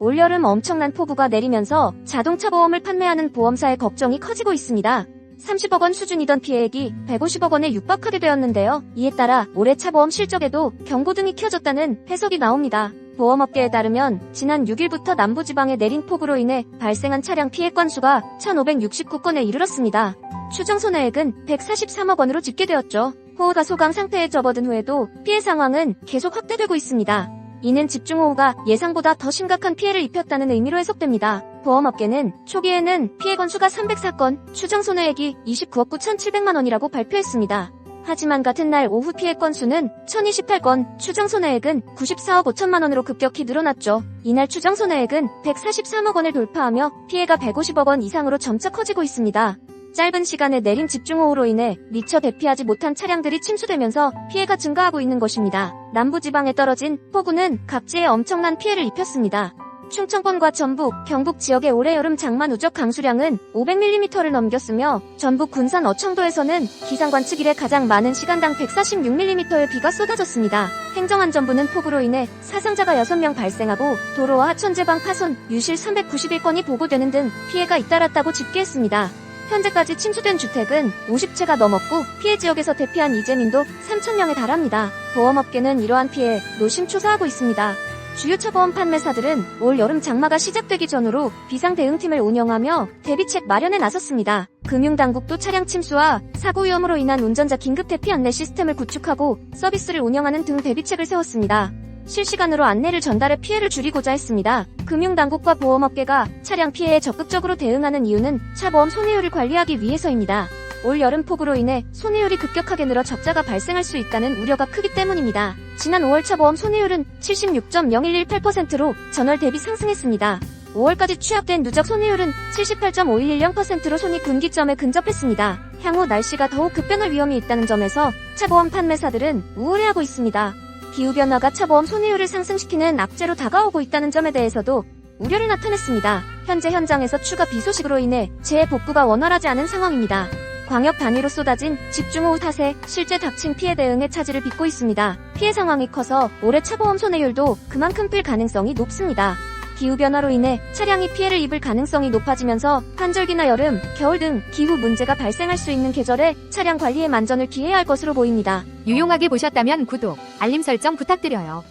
올여름 엄청난 폭우가 내리면서 자동차 보험을 판매하는 보험사의 걱정이 커지고 있습니다. 30억 원 수준이던 피해액이 150억 원에 육박하게 되었는데요. 이에 따라 올해 차보험 실적에도 경고등이 켜졌다는 해석이 나옵니다. 보험업계에 따르면 지난 6일부터 남부지방에 내린 폭우로 인해 발생한 차량 피해 건수가 1,569건에 이르렀습니다. 추정 손해액은 143억 원으로 집계되었죠. 호우가 소강 상태에 접어든 후에도 피해 상황은 계속 확대되고 있습니다. 이는 집중호우가 예상보다 더 심각한 피해를 입혔다는 의미로 해석됩니다. 보험업계는 초기에는 피해 건수가 304건, 추정 손해액이 29억 9,700만 원이라고 발표했습니다. 하지만 같은 날 오후 피해 건수는 1,028건, 추정 손해액은 94억 5천만 원으로 급격히 늘어났죠. 이날 추정 손해액은 143억 원을 돌파하며 피해가 150억 원 이상으로 점차 커지고 있습니다. 짧은 시간에 내린 집중호우로 인해 미처 대피하지 못한 차량들이 침수되면서 피해가 증가하고 있는 것입니다. 남부지방에 떨어진 폭우는 각지에 엄청난 피해를 입혔습니다. 충청권과 전북, 경북 지역의 올해 여름 장마 누적 강수량은 500mm를 넘겼으며 전북 군산 어청도에서는 기상관측 이래 가장 많은 시간당 146mm의 비가 쏟아졌습니다. 행정안전부는 폭우로 인해 사상자가 6명 발생하고 도로와 하천제방 파손, 유실 391건이 보고되는 등 피해가 잇따랐다고 집계했습니다. 현재까지 침수된 주택은 50채가 넘었고 피해 지역에서 대피한 이재민도 3,000명에 달합니다. 보험업계는 이러한 피해에 노심초사하고 있습니다. 주요 차보험 판매사들은 올 여름 장마가 시작되기 전후로 비상대응팀을 운영하며 대비책 마련에 나섰습니다. 금융당국도 차량 침수와 사고 위험으로 인한 운전자 긴급 대피 안내 시스템을 구축하고 서비스를 운영하는 등 대비책을 세웠습니다. 실시간으로 안내를 전달해 피해를 줄이고자 했습니다. 금융당국과 보험업계가 차량 피해에 적극적으로 대응하는 이유는 차보험 손해율을 관리하기 위해서입니다. 올 여름 폭우로 인해 손해율이 급격하게 늘어 적자가 발생할 수 있다는 우려가 크기 때문입니다. 지난 5월 차보험 손해율은 76.0118%로 전월 대비 상승했습니다. 5월까지 취합된 누적 손해율은 78.5110%로 손익분기점에 근접했습니다. 향후 날씨가 더욱 급변할 위험이 있다는 점에서 차보험 판매사들은 우울해하고 있습니다. 기후변화가 차보험 손해율을 상승시키는 악재로 다가오고 있다는 점에 대해서도 우려를 나타냈습니다. 현재 현장에서 추가 비 소식으로 인해 재복구가 원활하지 않은 상황입니다. 광역 단위로 쏟아진 집중호우 탓에 실제 닥친 피해 대응에 차질을 빚고 있습니다. 피해 상황이 커서 올해 차보험 손해율도 그만큼 클 가능성이 높습니다. 기후변화로 인해 차량이 피해를 입을 가능성이 높아지면서 환절기나 여름, 겨울 등 기후 문제가 발생할 수 있는 계절에 차량 관리에 만전을 기해야 할 것으로 보입니다. 유용하게 보셨다면 구독, 알림 설정 부탁드려요.